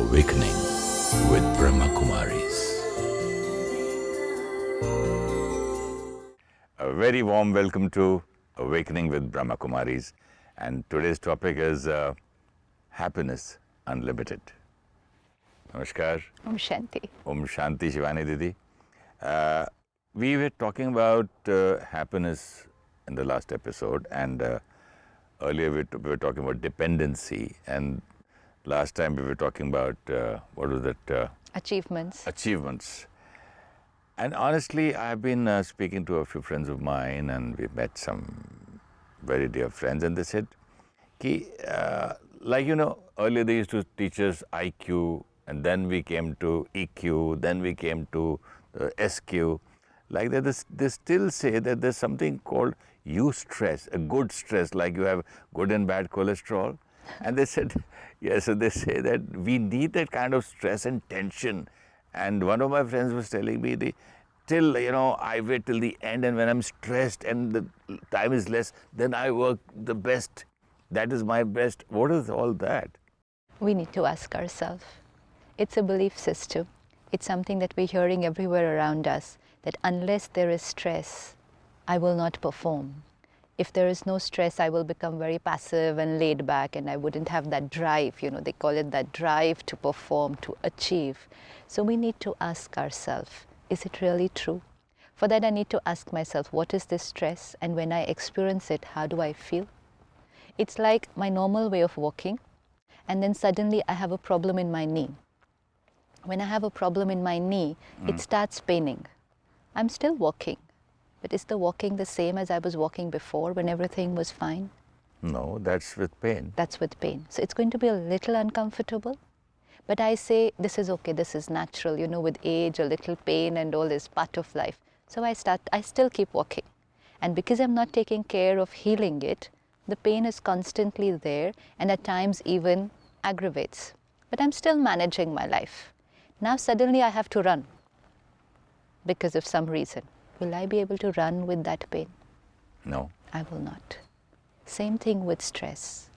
Awakening with Brahma Kumaris. A very warm welcome to Awakening with Brahma Kumaris, and today's topic is Happiness Unlimited. Namaskar. Om Shanti. Om Shanti, Shivani Didi. We were talking about happiness in the last episode, and earlier we were talking about dependency, and last time we were talking about, what was that? Achievements. Achievements. And honestly, I've been speaking to a few friends of mine, and we met some very dear friends, and they said, earlier they used to teach us IQ, and then we came to EQ, then we came to SQ. Like that, they still say that there's something called eustress, a good stress, like you have good and bad cholesterol. And they said, yes, so they say that we need that kind of stress and tension. And one of my friends was telling me, I wait till the end, and when I'm stressed and the time is less, then I work the best. That is my best. What is all that? We need to ask ourselves. It's a belief system. It's something that we're hearing everywhere around us, that unless there is stress, I will not perform. If there is no stress, I will become very passive and laid back, and I wouldn't have that drive, they call it that drive to perform, to achieve. So we need to ask ourselves, is it really true? For that, I need to ask myself, what is this stress? And when I experience it, how do I feel? It's like my normal way of walking, and then suddenly I have a problem in my knee. When I have a problem in my knee, it starts paining. I'm still walking. But is the walking the same as I was walking before when everything was fine? No, that's with pain. That's with pain. So it's going to be a little uncomfortable. But I say, this is okay, this is natural, with age, a little pain and all is part of life. So I still keep walking. And because I'm not taking care of healing it, the pain is constantly there and at times even aggravates. But I'm still managing my life. Now suddenly I have to run because of some reason. Will I be able to run with that pain? No. I will not. Same thing with stress.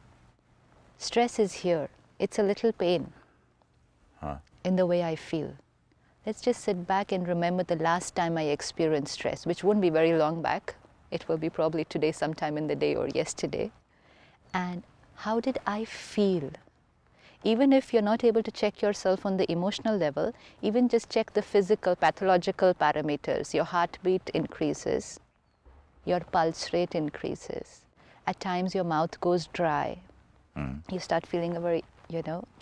Stress is here. It's a little pain in the way I feel. Let's just sit back and remember the last time I experienced stress, which won't be very long back. It will be probably today, sometime in the day, or yesterday. And how did I feel? Even if you're not able to check yourself on the emotional level, even just check the physical, pathological parameters. Your heartbeat increases, your pulse rate increases. At times your mouth goes dry. You start feeling a very,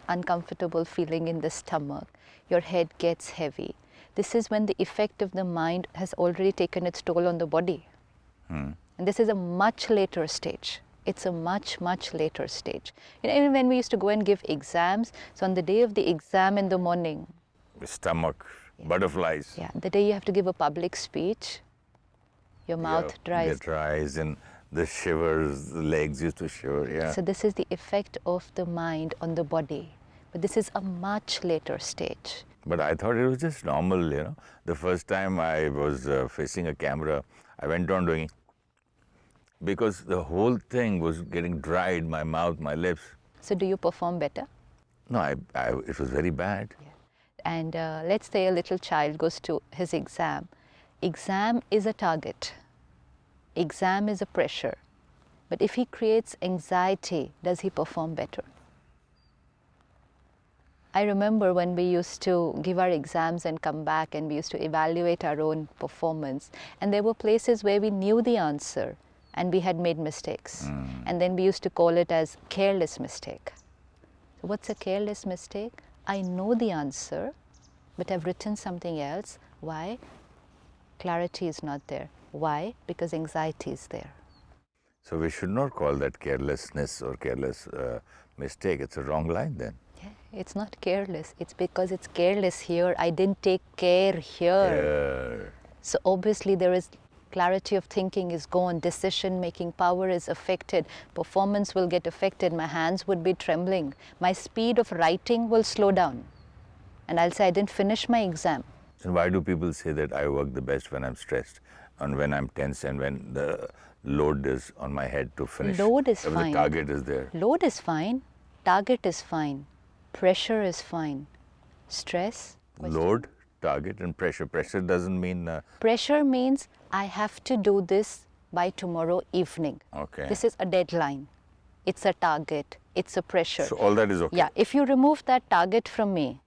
uncomfortable feeling in the stomach. Your head gets heavy. This is when the effect of the mind has already taken its toll on the body. And this is a much later stage. It's a much, much later stage. Even when we used to go and give exams, so on the day of the exam in the morning. The stomach, butterflies. Yeah, the day you have to give a public speech, your mouth dries. It dries and the shivers, the legs used to shiver, yeah. So this is the effect of the mind on the body. But this is a much later stage. But I thought it was just normal, The first time I was facing a camera, I went on doing, because the whole thing was getting dried, my mouth, my lips. So do you perform better? No, it was very bad. Yeah. And let's say a little child goes to his exam. Exam is a target. Exam is a pressure. But if he creates anxiety, does he perform better? I remember when we used to give our exams and come back and we used to evaluate our own performance, and there were places where we knew the answer and we had made mistakes. And then we used to call it as careless mistake. So what's a careless mistake? I know the answer, but I've written something else. Why? Clarity is not there. Why? Because anxiety is there. So we should not call that carelessness or careless mistake. It's a wrong line then. Yeah, it's not careless. It's because it's careless here. I didn't take care here. So obviously there is clarity of thinking is gone, decision-making power is affected, performance will get affected, my hands would be trembling, my speed of writing will slow down. And I'll say I didn't finish my exam. And why do people say that I work the best when I'm stressed and when I'm tense and when the load is on my head to finish? Load is fine. The target is there. Load is fine, target is fine. Pressure is fine. Stress? Load, target, and pressure. Pressure doesn't mean... Pressure means I have to do this by tomorrow evening. Okay. This is a deadline. It's a target. It's a pressure. So all that is okay. Yeah, if you remove that target from me,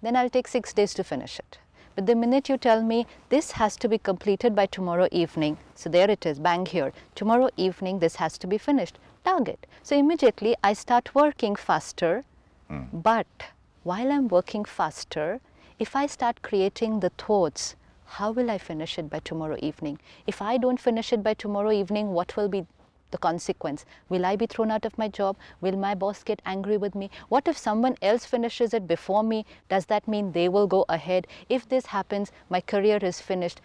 then I'll take 6 days to finish it. But the minute you tell me this has to be completed by tomorrow evening, so there it is, bang here. Tomorrow evening this has to be finished. Target. So immediately I start working faster. But while I'm working faster, if I start creating the thoughts, how will I finish it by tomorrow evening? If I don't finish it by tomorrow evening, what will be the consequence? Will I be thrown out of my job? Will my boss get angry with me? What if someone else finishes it before me? Does that mean they will go ahead? If this happens, my career is finished.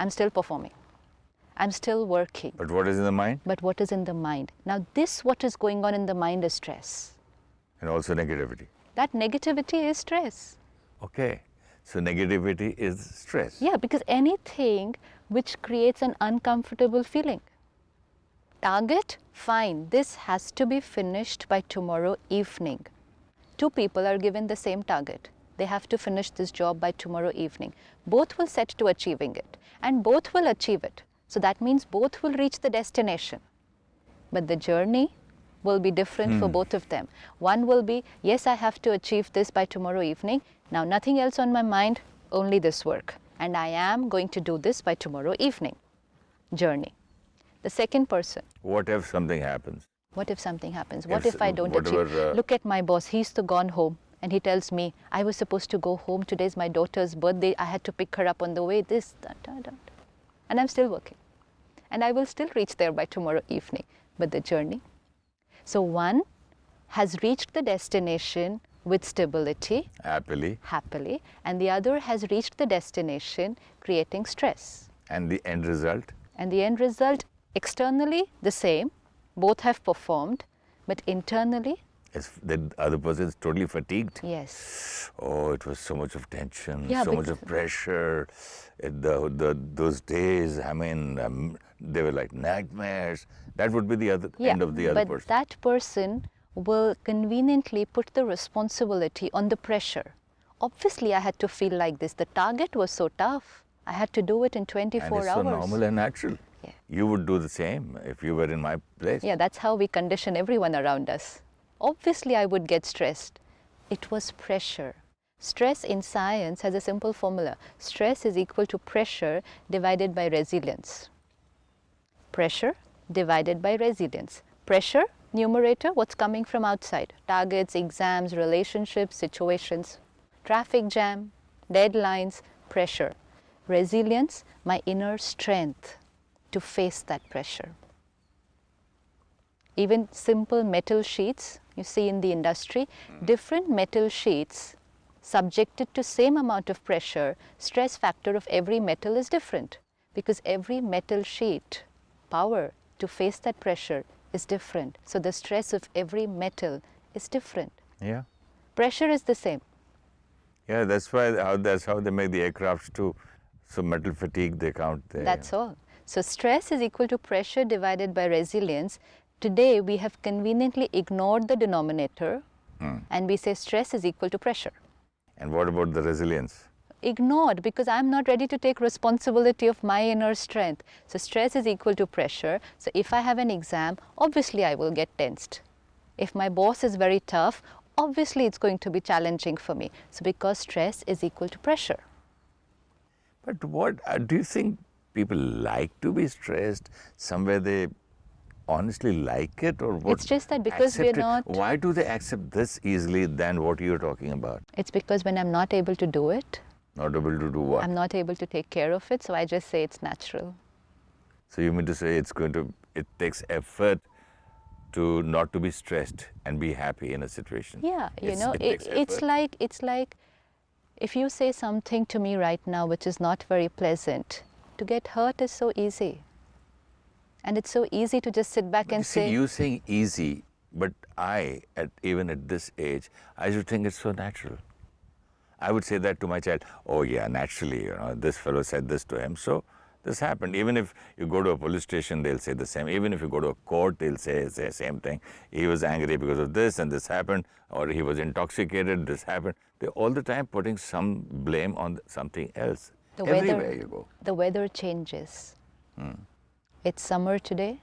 I'm still performing. I'm still working. But what is in the mind? But what is in the mind? Now this, what is going on in the mind is stress. And also negativity. That negativity is stress. Okay. So negativity is stress. Yeah, because anything which creates an uncomfortable feeling. Target, fine, this has to be finished by tomorrow evening. 2 people are given the same target. They have to finish this job by tomorrow evening. Both will set to achieving it and both will achieve it. So that means both will reach the destination. But the journey will be different for both of them. One will be, yes, I have to achieve this by tomorrow evening. Now nothing else on my mind, only this work. And I am going to do this by tomorrow evening. Journey. The second person. What if something happens? What if something happens? What if I don't whatever, achieve? Look at my boss, he's gone home and he tells me, I was supposed to go home, today's my daughter's birthday, I had to pick her up on the way, this, that. And I'm still working. And I will still reach there by tomorrow evening. But the journey? So one has reached the destination with stability, Happily. and the other has reached the destination creating stress. And the end result? And the end result, externally the same, both have performed, but internally? The other person is totally fatigued. Yes. Oh, it was so much of tension, Yeah, so much of pressure. Those days, I mean, they were like nightmares. That would be the end of the other person. But that person will conveniently put the responsibility on the pressure. Obviously, I had to feel like this. The target was so tough. I had to do it in 24 and it's hours. so normal and natural. Yeah. You would do the same if you were in my place. Yeah, that's how we condition everyone around us. Obviously, I would get stressed. It was pressure. Stress in science has a simple formula. Stress is equal to pressure divided by resilience. Pressure divided by resilience. Pressure, numerator, what's coming from outside. Targets, exams, relationships, situations. Traffic jam, deadlines, pressure. Resilience, my inner strength to face that pressure. Even simple metal sheets, you see in the industry, different metal sheets subjected to same amount of pressure, stress factor of every metal is different because every metal sheet power to face that pressure is different. So the stress of every metal is different. Yeah. Pressure is the same. Yeah, that's how they make the aircrafts too. So metal fatigue, they count there. That's all. So stress is equal to pressure divided by resilience. Today we have conveniently ignored the denominator and we say stress is equal to pressure. And what about the resilience? Ignored because I'm not ready to take responsibility of my inner strength. So stress is equal to pressure. So if I have an exam, obviously I will get tensed. If my boss is very tough, obviously it's going to be challenging for me. So because stress is equal to pressure. But what do you think people like to be stressed? Somewhere they honestly like it, or what? It's just that because we're not... Why do they accept this easily than what you're talking about? It's because when I'm not able to do it, not able to do what? I'm not able to take care of it, so I just say it's natural. So you mean to say it takes effort to not to be stressed and be happy in a situation? Yeah, it's like if you say something to me right now which is not very pleasant, to get hurt is so easy. And it's so easy to just sit back and say... You're saying easy, but even at this age, I should think it's so natural. I would say that to my child, oh yeah, naturally, this fellow said this to him, so This happened. Even if you go to a police station, they'll say the same. Even if you go to a court, they'll say the same thing. He was angry because of this and this happened, or he was intoxicated, this happened. They're all the time putting some blame on something else. Everywhere you go. The weather changes. It's summer today.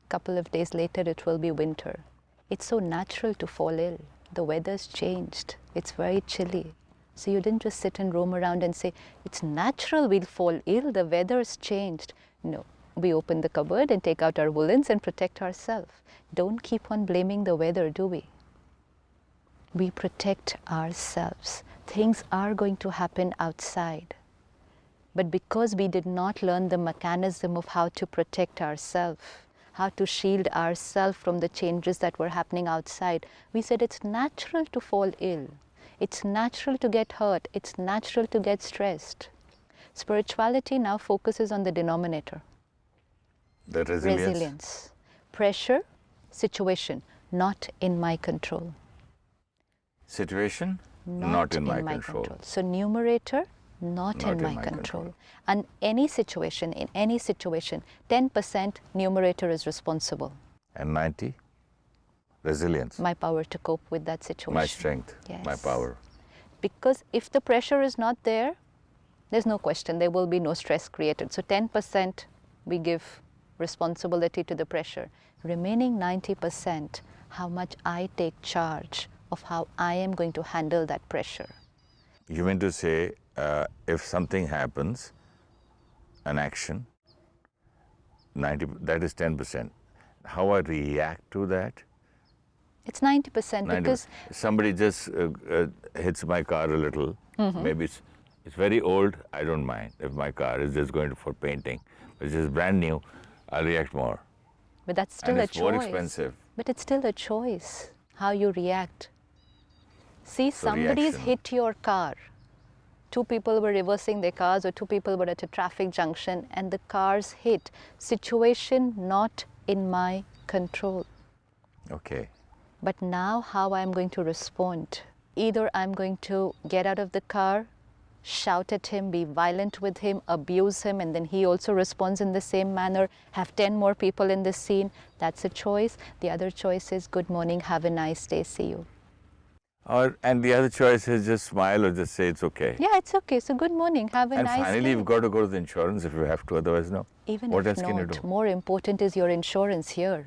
A couple of days later, it will be winter. It's so natural to fall ill. The weather's changed. It's very chilly. So you didn't just sit and roam around and say, it's natural we'll fall ill, the weather's changed. No, we open the cupboard and take out our woolens and protect ourselves. Don't keep on blaming the weather, do we? We protect ourselves. Things are going to happen outside. But because we did not learn the mechanism of how to protect ourselves, how to shield ourselves from the changes that were happening outside, we said it's natural to fall ill. It's natural to get hurt. It's natural to get stressed. Spirituality now focuses on the denominator. The resilience. Resilience. Pressure, situation, not in my control. Situation, not in my control. So numerator, not in my control. And any situation, in any situation, 10% numerator is responsible. And 90? Resilience. My power to cope with that situation. My strength, yes. my power. Because if the pressure is not there, there's no question, there will be no stress created. So 10% we give responsibility to the pressure. Remaining 90%, how much I take charge of how I am going to handle that pressure. You mean to say, if something happens, an action, 90, that is 10%. How I react to that? It's 90% because... Somebody just hits my car a little. Maybe it's very old, I don't mind. If my car is just going for painting, which is brand new, I'll react more. But that's still a choice. It's more expensive. But it's still a choice, how you react. See, somebody's hit your car. Two people were reversing their cars, or two people were at a traffic junction and the cars hit. Situation not in my control. Okay. But now how I'm going to respond. Either I'm going to get out of the car, shout at him, be violent with him, abuse him, and then he also responds in the same manner, have 10 more people in the scene. That's a choice. The other choice is, good morning, have a nice day, see you. And the other choice is just smile or just say it's okay. Yeah, it's okay. So good morning, have a nice day. And finally, you've got to go to the insurance if you have to, otherwise no. Even what if else can you do? More important is your insurance here.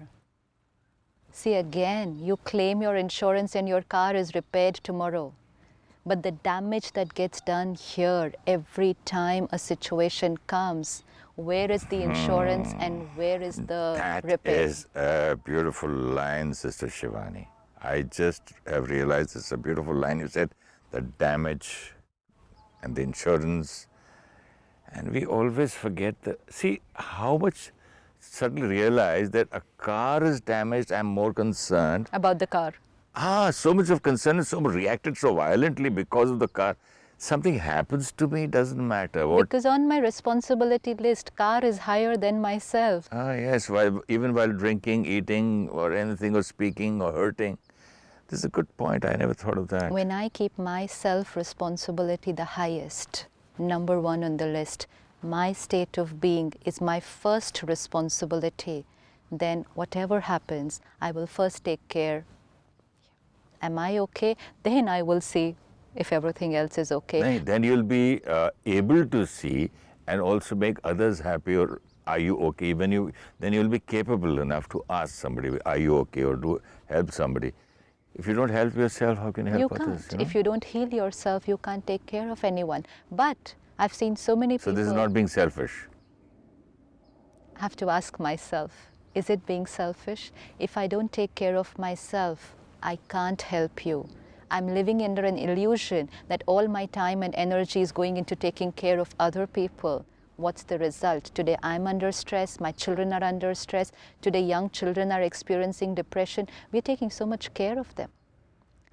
See, again, you claim your insurance and your car is repaired tomorrow. But the damage that gets done here every time a situation comes, where is the insurance and where is the repair? That is a beautiful line, Sister Shivani. I just have realized it's a beautiful line. You said the damage and the insurance. And we always forget see how much suddenly realize that a car is damaged, I'm more concerned. About the car. So much of concern and so much reacted so violently because of the car. Something happens to me, doesn't matter. Because on my responsibility list, car is higher than myself. Yes, even while drinking, eating or anything or speaking or hurting. This is a good point. I never thought of that. When I keep my self-responsibility the highest, number one on the list, my state of being is my first responsibility, then whatever happens, I will first take care. Am I okay? Then I will see if everything else is okay. Then you'll be able to see and also make others happy, or are you okay? Then you'll be capable enough to ask somebody, are you okay, or help somebody. If you don't help yourself, how can you help others? You can't. If you don't heal yourself, you can't take care of anyone. But I've seen so many people... So this is not being selfish? I have to ask myself, is it being selfish? If I don't take care of myself, I can't help you. I'm living under an illusion that all my time and energy is going into taking care of other people. What's the result? Today I'm under stress, my children are under stress, today young children are experiencing depression. We're taking so much care of them.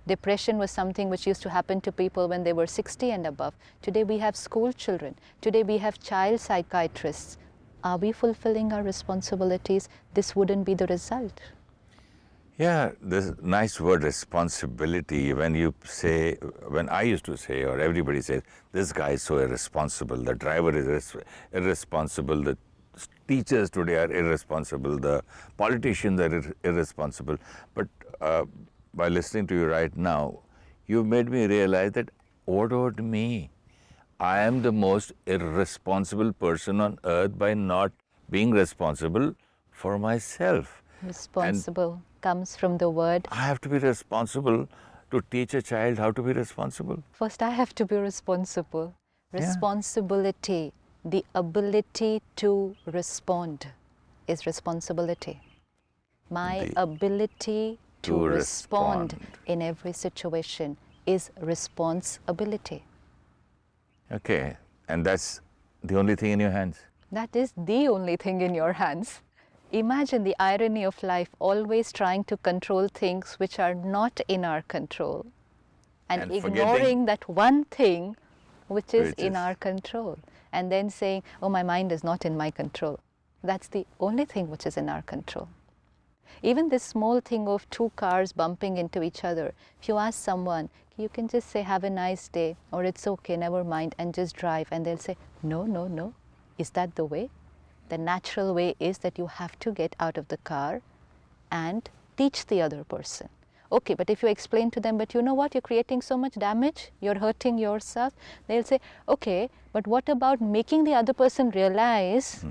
Depression was something which used to happen to people when they were 60 and above. Today we have school children. Today we have child psychiatrists. Are we fulfilling our responsibilities? This wouldn't be the result. Yeah, this nice word responsibility. When I used to say, or everybody says, this guy is so irresponsible, the driver is irresponsible, the teachers today are irresponsible, the politicians are irresponsible. But by listening to you right now, you've made me realize that what about me? I am the most irresponsible person on earth by not being responsible for myself. Responsible comes from the word. I have to be responsible to teach a child how to be responsible. First, I have to be responsible. Yeah. Responsibility, the ability to respond, is responsibility. My The- ability to to respond respond. in every situation is responsibility. Okay, and that's the only thing in your hands. That is the only thing in your hands. Imagine the irony of life, always trying to control things which are not in our control and And ignoring forgetting- that one thing which is Which in is- our control, and then saying, oh, my mind is not in my control. That's the only thing which is in our control. Even this small thing of two cars bumping into each other, if you ask someone, you can just say, have a nice day, or it's okay, never mind, and just drive, and they'll say, no, no, no. Is that the way? The natural way is that you have to get out of the car and teach the other person. Okay, but if you explain to them, but you know what, you're creating so much damage, you're hurting yourself, they'll say, okay, but what about making the other person realize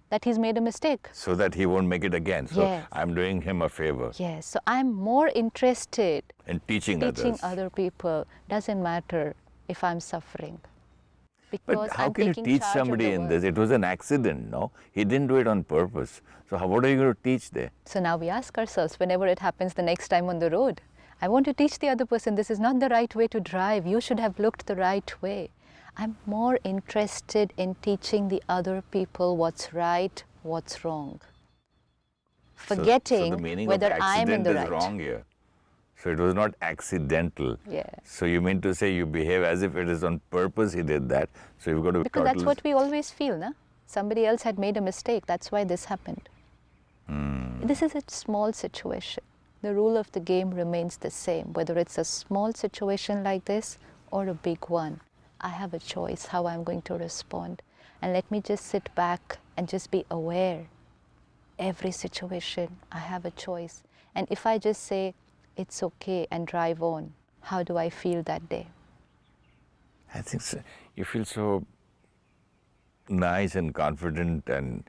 that he's made a mistake? So that he won't make it again. So Yes. I'm doing him a favor Yes, so I'm more interested in teaching teaching others. other people. Doesn't matter if I'm suffering. Because But how I'm can you taking teach charge of somebody the in world. this? It was an accident, no? He didn't do it on purpose. So what are you going to teach there? So now we ask ourselves, whenever it happens the next time on the road, I want to teach the other person, this is not the right way to drive. You should have looked the right way. I'm more interested in teaching the other people what's right, what's wrong. Forgetting so the meaning whether of I'm in accident the is right. wrong here. So it was not accidental. Yeah. So you mean to say you behave as if it is on purpose he did that. So you've got to Because that's what we always feel, no? Somebody else had made a mistake. That's why this happened. This is a small situation. The rule of the game remains the same, whether it's a small situation like this or a big one. I have a choice how I'm going to respond. And let me just sit back and just be aware. Every situation, I have a choice. And if I just say, it's okay and drive on, how do I feel that day? I think so. You feel so nice and confident, and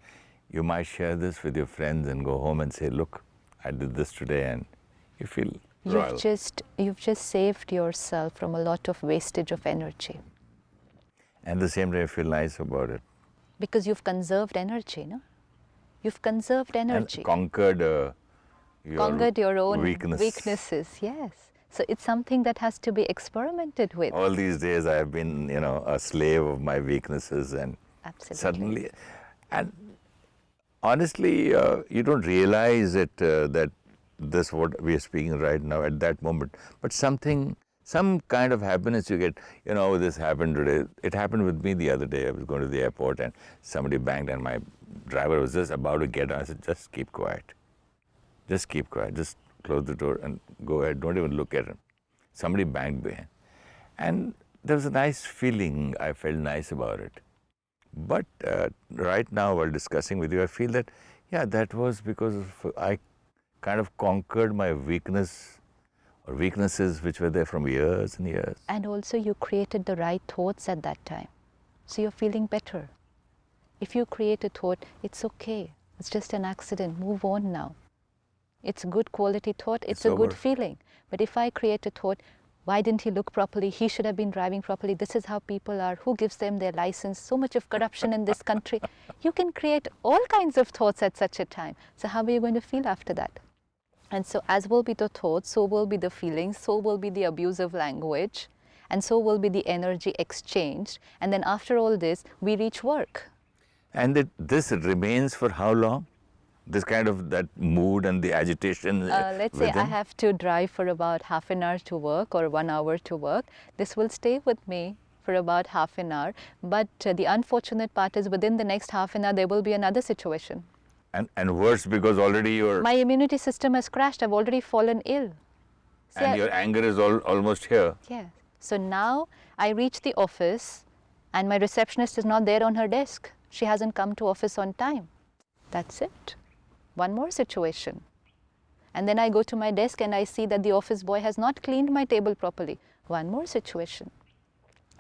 you might share this with your friends and go home and say, look, I did this today, and you feel royal. You've just saved yourself from a lot of wastage of energy. And the same day you feel nice about it. Because you've conserved energy, no? You've conserved energy. And conquered your own weaknesses. yes. So it's something that has to be experimented with. All these days I have been, a slave of my weaknesses, and Absolutely. suddenly, and honestly, you don't realize it that this what we are speaking right now at that moment. But some kind of happiness you get. This happened today. It happened with me the other day. I was going to the airport and somebody banged, and my driver was just about to get on. I said, just keep quiet. Just keep quiet. Just close the door and go ahead. Don't even look at him. Somebody banged behind. And there was a nice feeling. I felt nice about it. But right now, while discussing with you, I feel that, that was because I kind of conquered my weaknesses which were there from years and years. And also you created the right thoughts at that time. So you're feeling better. If you create a thought, it's okay. It's just an accident. Move on now. It's a good quality thought. It's a good over. feeling. But if I create a thought, why didn't he look properly? He should have been driving properly. This is how people are. Who gives them their license? So much of corruption in this country. You can create all kinds of thoughts at such a time. So how are you going to feel after that? And so as will be the thoughts, so will be the feelings, so will be the abusive language, and so will be the energy exchanged. And then after all this, we reach work. And this remains for how long? This kind of that mood and the agitation Let's say I within? have to drive for about half an hour to work or 1 hour to work. This will stay with me for about half an hour. But the unfortunate part is within the next half an hour, there will be another situation. And worse because already you're... My immunity system has crashed. I've already fallen ill. See, and your anger is almost here. Yes. So now I reach the office and my receptionist is not there on her desk. She hasn't come to office on time. That's it. One more situation. And then I go to my desk and I see that the office boy has not cleaned my table properly. One more situation.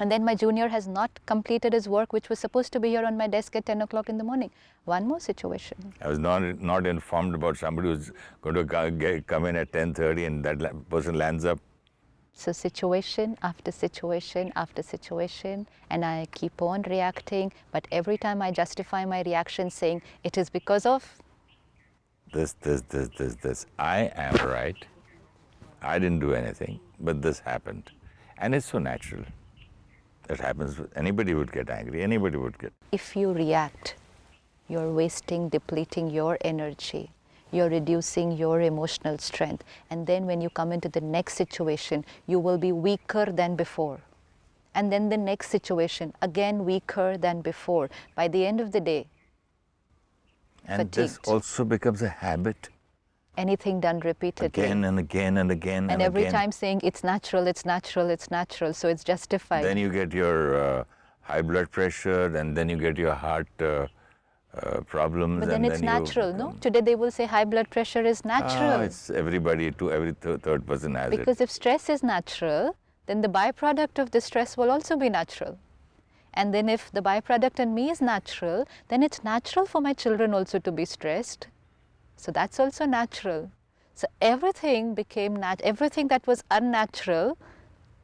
And then my junior has not completed his work, which was supposed to be here on my desk at 10 o'clock in the morning. One more situation. I was not informed about somebody who's going to come in at 10:30 and that person lands up. So situation after situation after situation, and I keep on reacting, but every time I justify my reaction saying it is because of this. I am right. I didn't do anything, but this happened. And it's so natural. That happens. Anybody would get angry. Anybody would get... If you react, you're wasting, depleting your energy. You're reducing your emotional strength. And then when you come into the next situation, you will be weaker than before. And then the next situation, again weaker than before. By the end of the day, and fatigued. This also becomes a habit. Anything done repeatedly. Again and again and again and every again. time saying it's natural, it's natural, it's natural, so it's justified. Then you get your high blood pressure, and then you get your heart problems. But then it's natural, no? Today they will say high blood pressure is natural. It's everybody, every third person has it. Because if stress is natural, then the byproduct of the stress will also be natural. And then if the byproduct in me is natural, then it's natural for my children also to be stressed. So that's also natural. So everything became everything that was unnatural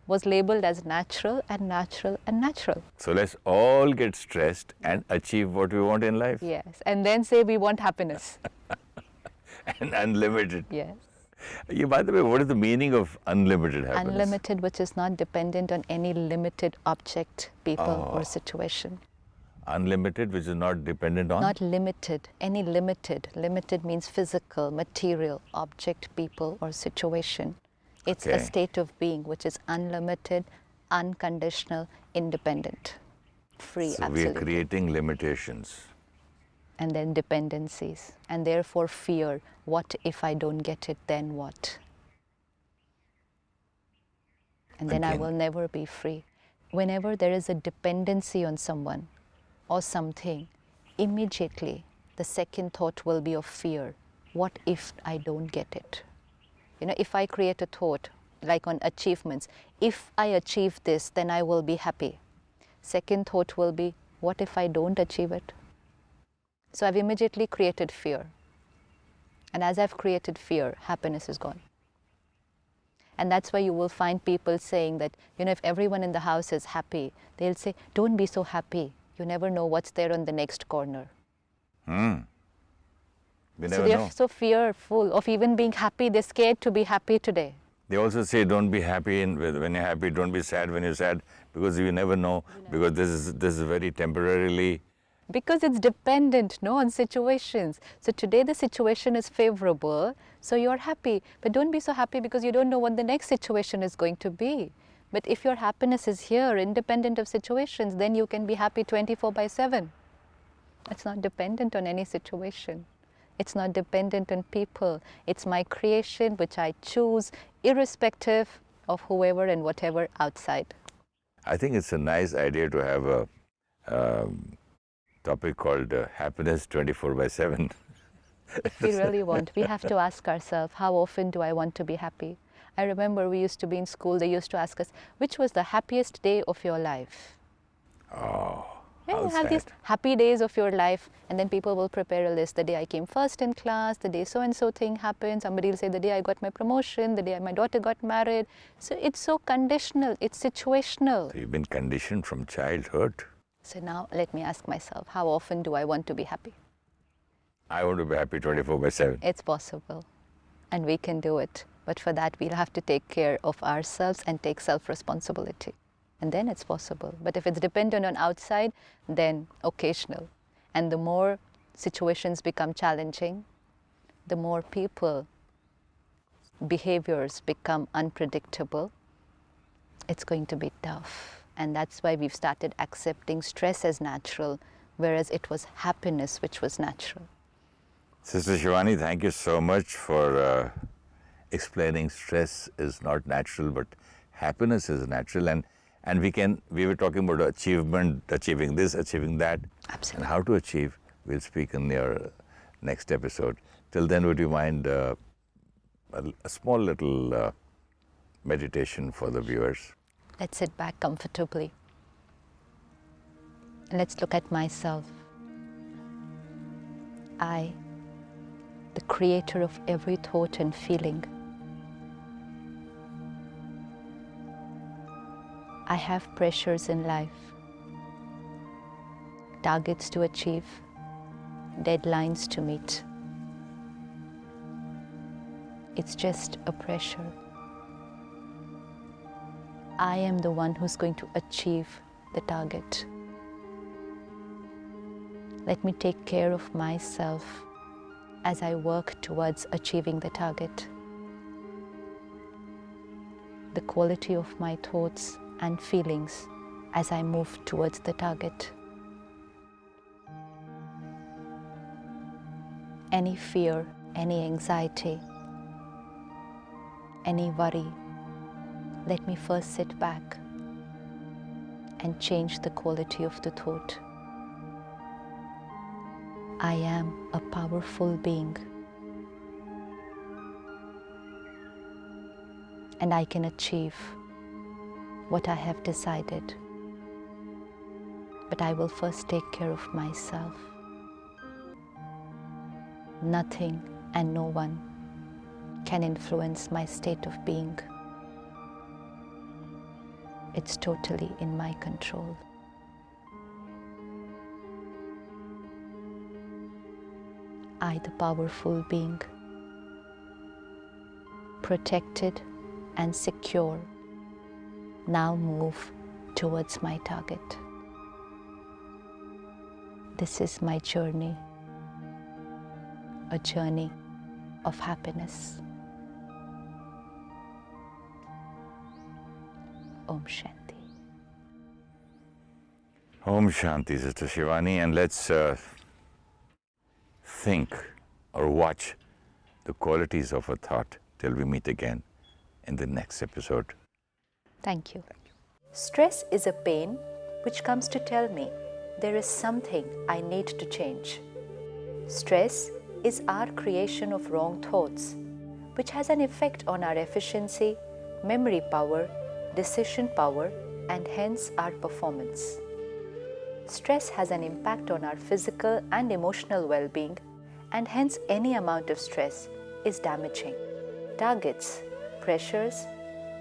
was labeled as natural and natural and natural. So let's all get stressed and achieve what we want in life. Yes, and then say we want happiness. And unlimited. Yes. Yeah, by the way, what is the meaning of unlimited happiness? Unlimited, which is not dependent on any limited object, people or situation. Unlimited, which is not dependent on? Not limited, any limited. Limited means physical, material, object, people or situation. It's a state of being which is unlimited, unconditional, independent, free, so absolutely. we are creating limitations. And then dependencies, and therefore fear. What if I don't get it, then what? And then I will never be free. Whenever there is a dependency on someone or something, immediately the second thought will be of fear. What if I don't get it? You know, if I create a thought, like on achievements, if I achieve this, then I will be happy. Second thought will be, what if I don't achieve it? So I've immediately created fear. And as I've created fear, happiness is gone. And that's why you will find people saying that, you know, if everyone in the house is happy, they'll say, don't be so happy. You never know what's there on the next corner. We So never they're know. so fearful of even being happy. They're scared to be happy today. They also say don't be happy when you're happy, don't be sad when you're sad, because you never know, because this is very temporarily. Because it's dependent, no, on situations. So today the situation is favorable, so you're happy. But don't be so happy because you don't know what the next situation is going to be. But if your happiness is here, independent of situations, then you can be happy 24/7. It's not dependent on any situation. It's not dependent on people. It's my creation which I choose irrespective of whoever and whatever outside. I think it's a nice idea to have a topic called happiness 24/7. If we really want, we have to ask ourselves, how often do I want to be happy? I remember we used to be in school, they used to ask us, which was the happiest day of your life? Oh, Yeah, how you have these sad. happy days of your life, and then people will prepare a list. The day I came first in class, the day so-and-so thing happened, somebody will say the day I got my promotion, the day my daughter got married. So it's so conditional, it's situational. So you've been conditioned from childhood. So now let me ask myself, how often do I want to be happy? I want to be happy 24/7. It's possible, and we can do it. But for that, we'll have to take care of ourselves and take self-responsibility. And then it's possible. But if it's dependent on outside, then occasional. And the more situations become challenging, the more people, behaviors become unpredictable, it's going to be tough. And that's why we've started accepting stress as natural, whereas it was happiness which was natural. Sister Shivani, thank you so much for explaining stress is not natural, but happiness is natural. And we were talking about achievement, achieving this, achieving that. Absolutely. And how to achieve. We'll speak in your next episode. Till then, would you mind a small little meditation for the viewers? Let's sit back comfortably. And let's look at myself. I, the creator of every thought and feeling. I have pressures in life, targets to achieve, deadlines to meet. It's just a pressure. I am the one who's going to achieve the target. Let me take care of myself as I work towards achieving the target. The quality of my thoughts and feelings as I move towards the target. Any fear, any anxiety, any worry, let me first sit back and change the quality of the thought. I am a powerful being, and I can achieve what I have decided. But I will first take care of myself. Nothing and no one can influence my state of being. It's totally in my control. I, the powerful being, protected and secure, now move towards my target. This is my journey, a journey of happiness. Om Shanti. Om Shanti, Sister Shivani, and let's think or watch the qualities of a thought till we meet again in the next episode. Thank you. Stress is a pain which comes to tell me there is something I need to change. Stress is our creation of wrong thoughts, which has an effect on our efficiency, memory power, decision power, and hence our performance. Stress has an impact on our physical and emotional well-being, and hence any amount of stress is damaging. Targets, pressures,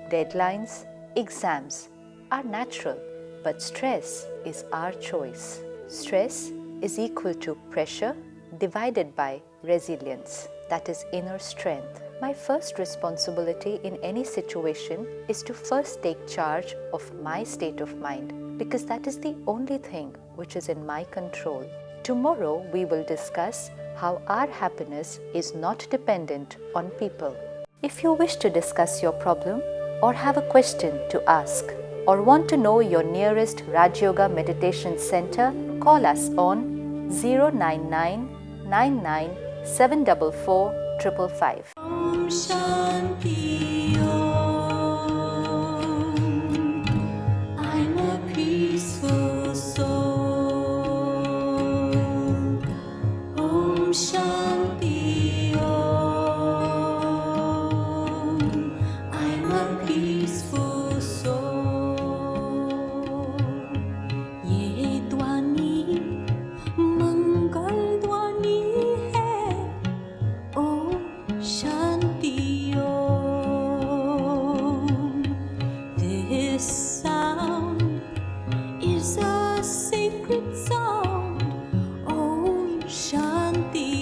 deadlines, exams are natural, but stress is our choice. Stress is equal to pressure divided by resilience, that is inner strength. My first responsibility in any situation is to first take charge of my state of mind, because that is the only thing which is in my control. Tomorrow we will discuss how our happiness is not dependent on people. If you wish to discuss your problem or have a question to ask or want to know your nearest Rajyoga meditation center, call us on 099 99 744 555. Om Shanti Om. I'm a peaceful soul. Om Shanti Om. I'm a peaceful soul. Ye Dwani Mangal Dwani hai. Om Shanti Om. This sound is a sacred sound. Om Shanti